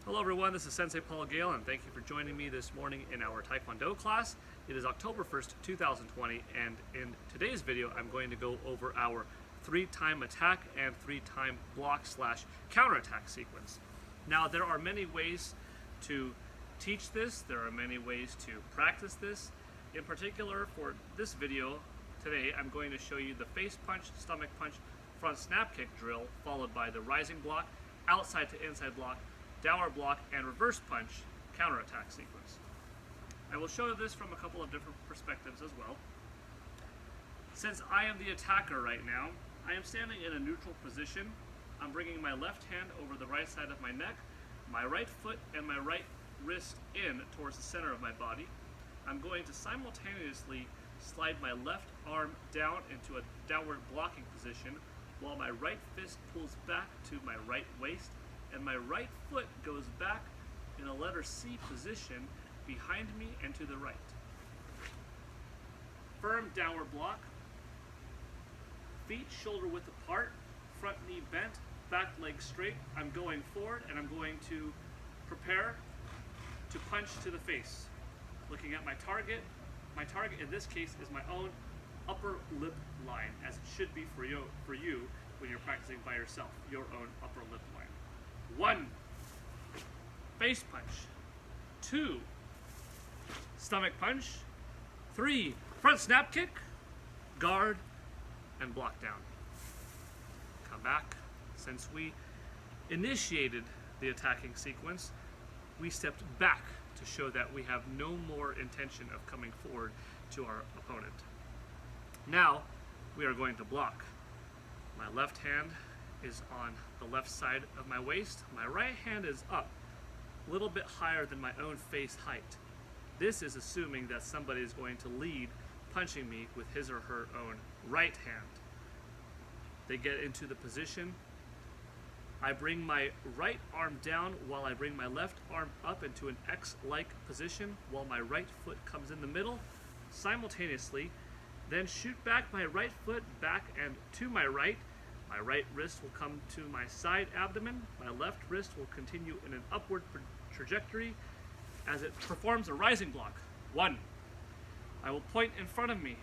Hello everyone, this is Sensei Gale, and thank you for joining me this morning in our Taekwondo class. It is October 1st, 2020, and in today's video I'm going to go over our 3-time attack and 3-time block / counterattack sequence. Now there are many ways to teach this, there are many ways to practice this. In particular, for this video today, I'm going to show you the face punch, stomach punch, front snap kick drill, followed by the rising block, outside to inside block, downward block, and reverse punch counterattack sequence. I will show this from a couple of different perspectives as well. Since I am the attacker right now, I am standing in a neutral position. I'm bringing my left hand over the right side of my neck, my right foot and my right wrist in towards the center of my body. I'm going to simultaneously slide my left arm down into a downward blocking position while my right fist pulls back to my right waist and my right foot goes back in a letter C position behind me and to the right. Firm downward block, feet shoulder width apart, front knee bent, back leg straight. I'm going forward and I'm going to prepare to punch to the face. Looking at my target in this case is my own upper lip line, as it should be for you when you're practicing by yourself, your own upper lip line. 1, face punch. 2, stomach punch. 3, front snap kick, guard, and block down. Come back. Since we initiated the attacking sequence, we stepped back to show that we have no more intention of coming forward to our opponent. Now, we are going to block. My left hand is on the left side of my waist. My right hand is up, a little bit higher than my own face height. This is assuming that somebody is going to lead punching me with his or her own right hand. They get into the position. I bring my right arm down while I bring my left arm up into an X-like position while my right foot comes in the middle simultaneously. Then shoot back my right foot back and to my right. My right wrist will come to my side abdomen. My left wrist will continue in an upward trajectory as it performs a rising block. 1. I will point in front of me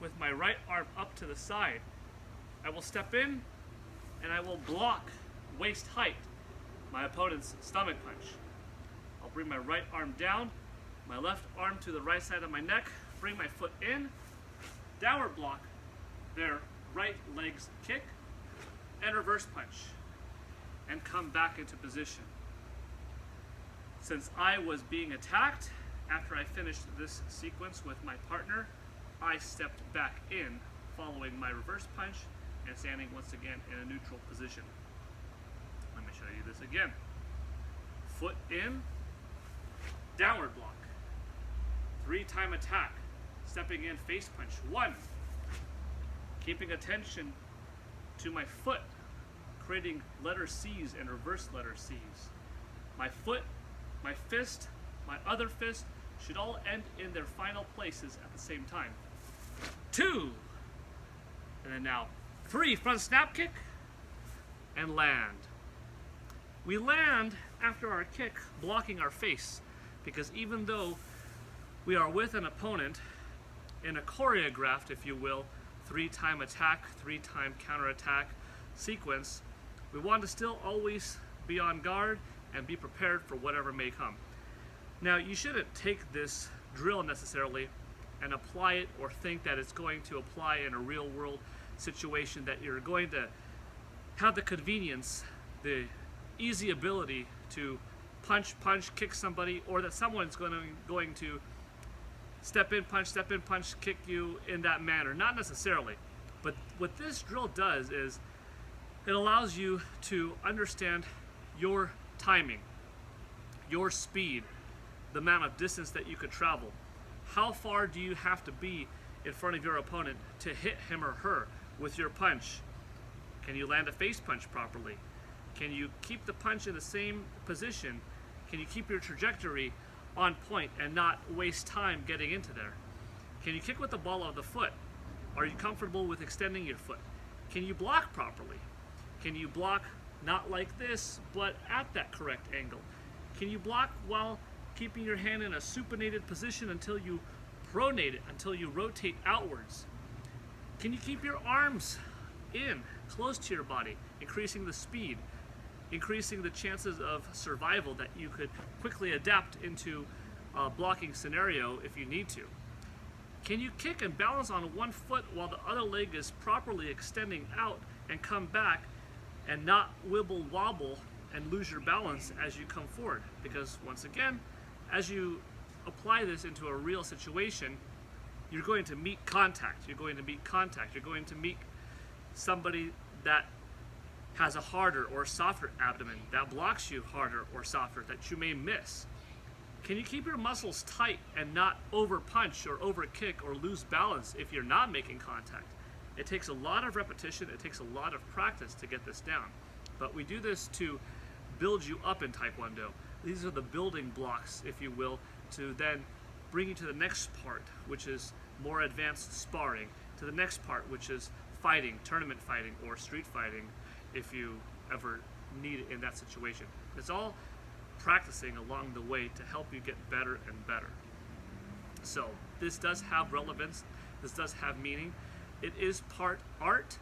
with my right arm up to the side. I will step in and I will block waist height my opponent's stomach punch. I'll bring my right arm down, my left arm to the right side of my neck, bring my foot in, downward block, their right leg's kick, and reverse punch, and come back into position. Since I was being attacked, after I finished this sequence with my partner, I stepped back in following my reverse punch and standing once again in a neutral position. Let me show you this again. Foot in, downward block, 3-time attack, stepping in face punch. 1, keeping attention to my foot, creating letter C's and reverse letter C's. My foot, my fist, my other fist should all end in their final places at the same time. 2, and then now 3, front snap kick, and land. We land after our kick blocking our face, because even though we are with an opponent in a choreographed, if you will, 3-time attack, 3-time counterattack sequence, we want to still always be on guard and be prepared for whatever may come. Now, you shouldn't take this drill necessarily and apply it or think that it's going to apply in a real world situation, that you're going to have the convenience, the easy ability to punch, kick somebody, or that someone's going to step in, punch, kick you in that manner. Not necessarily. But what this drill does is it allows you to understand your timing, your speed, the amount of distance that you could travel. How far do you have to be in front of your opponent to hit him or her with your punch? Can you land a face punch properly? Can you keep the punch in the same position? Can you keep your trajectory on point and not waste time getting into there? Can you kick with the ball of the foot? Are you comfortable with extending your foot? Can you block properly? Can you block not like this, but at that correct angle? Can you block while keeping your hand in a supinated position until you pronate it, until you rotate outwards? Can you keep your arms in, close to your body, increasing the speed, increasing the chances of survival that you could quickly adapt into a blocking scenario if you need to? Can you kick and balance on one foot while the other leg is properly extending out and come back and not wibble wobble and lose your balance as you come forward? Because once again, as you apply this into a real situation, you're going to meet contact. You're going to meet contact. You're going to meet somebody that has a harder or softer abdomen, that blocks you harder or softer, that you may miss. Can you keep your muscles tight and not over punch or over kick or lose balance if you're not making contact? It takes a lot of repetition, it takes a lot of practice to get this down. But we do this to build you up in Taekwondo. These are the building blocks, if you will, to then bring you to the next part, which is more advanced sparring, to the next part, which is fighting, tournament fighting, or street fighting, if you ever need it in that situation. It's all practicing along the way to help you get better and better. So this does have relevance, this does have meaning. It is part art,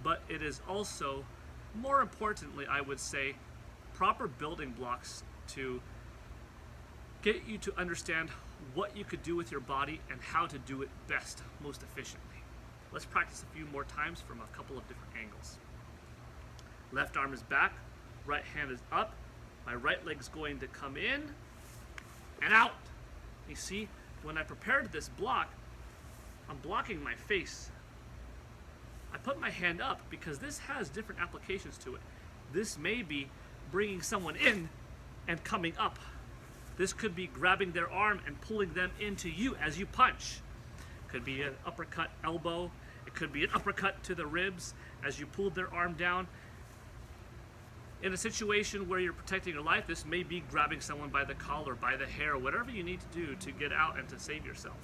but it is also, more importantly, I would say, proper building blocks to get you to understand what you could do with your body and how to do it best, most efficiently. Let's practice a few more times from a couple of different angles. Left arm is back, right hand is up, my right leg's going to come in and out. You see, when I prepared this block, I'm blocking my face. I put my hand up because this has different applications to it. This may be bringing someone in and coming up. This could be grabbing their arm and pulling them into you as you punch. It could be an uppercut elbow. It could be an uppercut to the ribs as you pulled their arm down. In a situation where you're protecting your life, this may be grabbing someone by the collar, by the hair, whatever you need to do to get out and to save yourself.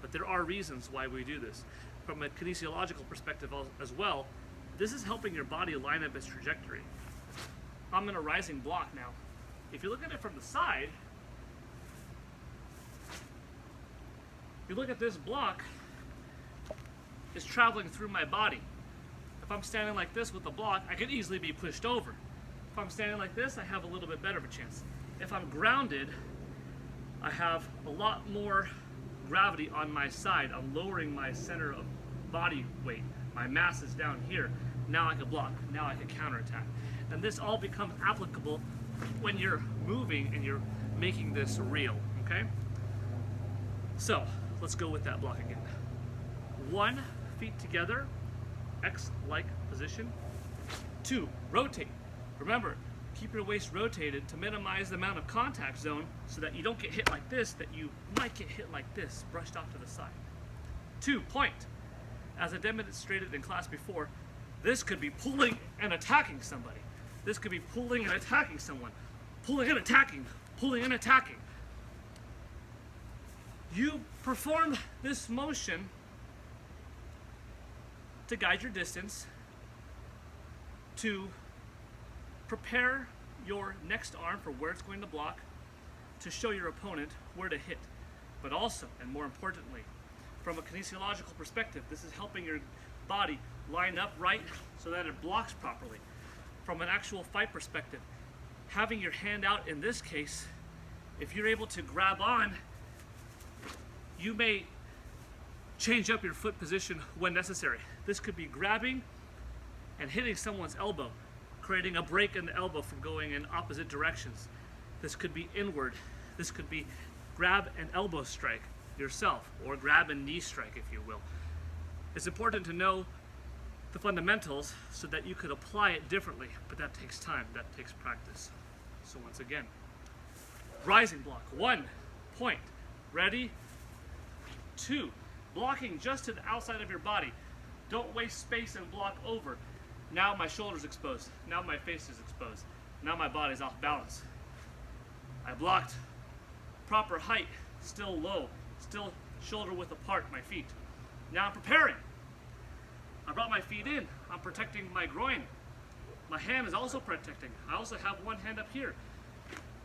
But there are reasons why we do this. From a kinesiological perspective as well, this is helping your body line up its trajectory. I'm in a rising block now. If you look at it from the side, you look at this block, it's traveling through my body. If I'm standing like this with the block, I could easily be pushed over. If I'm standing like this, I have a little bit better of a chance. If I'm grounded, I have a lot more gravity on my side. I'm lowering my center of body weight. My mass is down here. Now I can block. Now I can counterattack. And this all becomes applicable when you're moving and you're making this real, okay? So, let's go with that block again. 1, feet together, X-like position. 2, rotate. Remember, keep your waist rotated to minimize the amount of contact zone so that you don't get hit like this, that you might get hit like this, brushed off to the side. 2, point. As I demonstrated in class before, this could be pulling and attacking somebody. This could be pulling and attacking someone. Pulling and attacking. Pulling and attacking. You perform this motion to guide your distance, to prepare your next arm for where it's going to block, to show your opponent where to hit. But also, and more importantly, from a kinesiological perspective, this is helping your body line up right so that it blocks properly. From an actual fight perspective, having your hand out in this case, if you're able to grab on, you may change up your foot position when necessary. This could be grabbing and hitting someone's elbow, creating a break in the elbow from going in opposite directions. This could be inward. This could be grab and elbow strike yourself, or grab and knee strike, if you will. It's important to know the fundamentals so that you could apply it differently, but that takes time, that takes practice. So once again, rising block, 1, point, ready, 2, blocking just to the outside of your body. Don't waste space and block over. Now my shoulder's exposed, now my face is exposed, now my body's off balance. I blocked, proper height, still low, still shoulder width apart, my feet. Now I'm preparing. I brought my feet in. I'm protecting my groin. My hand is also protecting. I also have one hand up here.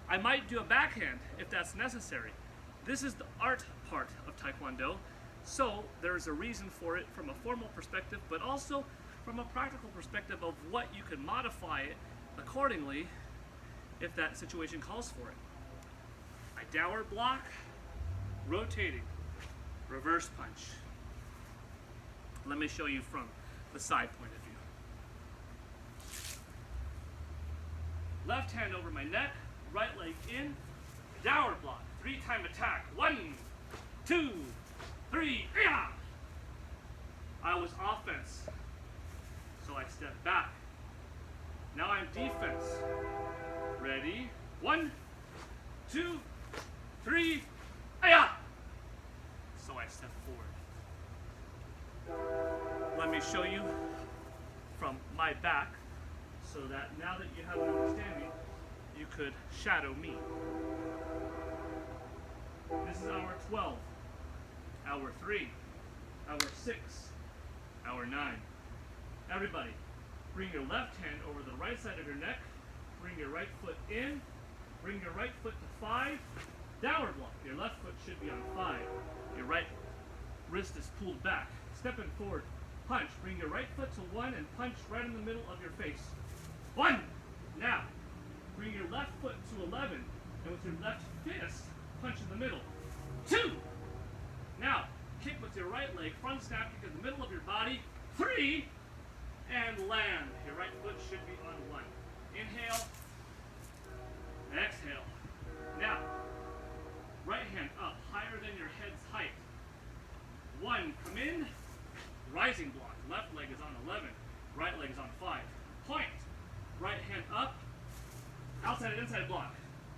I might do a backhand if that's necessary. This is the art part of Taekwondo, so there's a reason for it from a formal perspective, but also from a practical perspective of what you can modify it accordingly if that situation calls for it. I downward block, rotating, reverse punch. Let me show you from the side point of view. Left hand over my neck, right leg in, downward block, 3-time attack. 1, 2, 3, yeah! I was offense, so I step back. Now I'm defense. Ready? 1, 2, 3, yeah! So I step forward. Let me show you from my back so that now that you have an understanding, you could shadow me. This is hour 12, hour 3, hour 6, hour 9. Everybody, bring your left hand over the right side of your neck, bring your right foot in, bring your right foot to 5, downward block. Your left foot should be on 5. Your right wrist is pulled back. Stepping forward, punch. Bring your right foot to 1 and punch right in the middle of your face. 1! Now, bring your left foot to 11, and with your left fist, punch in the middle. 2! Now, kick with your right leg, front snap kick in the middle of your body. 3! And land. Your right foot should be on 1. Inhale, exhale. Now, right hand up, higher than your head's height. 1, come in, rising block. Left leg is on 11, right leg is on 5. Point. Right hand up, outside and inside block.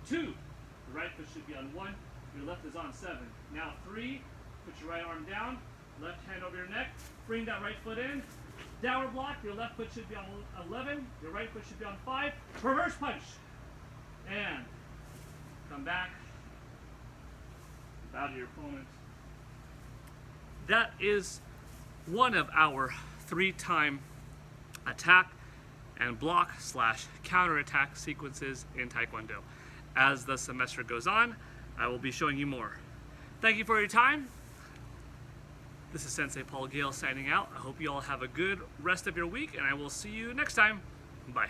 2, the right foot should be on 1, your left is on 7. Now 3, put your right arm down, left hand over your neck, bring that right foot in, downward block, your left foot should be on 11, your right foot should be on 5, reverse punch, and come back, bow to your opponent. That is one of our 3-time attack and block / counterattack sequences in Taekwondo. As the semester goes on, I will be showing you more. Thank you for your time. This is Sensei Gale signing out. I hope you all have a good rest of your week, and I will see you next time. Bye.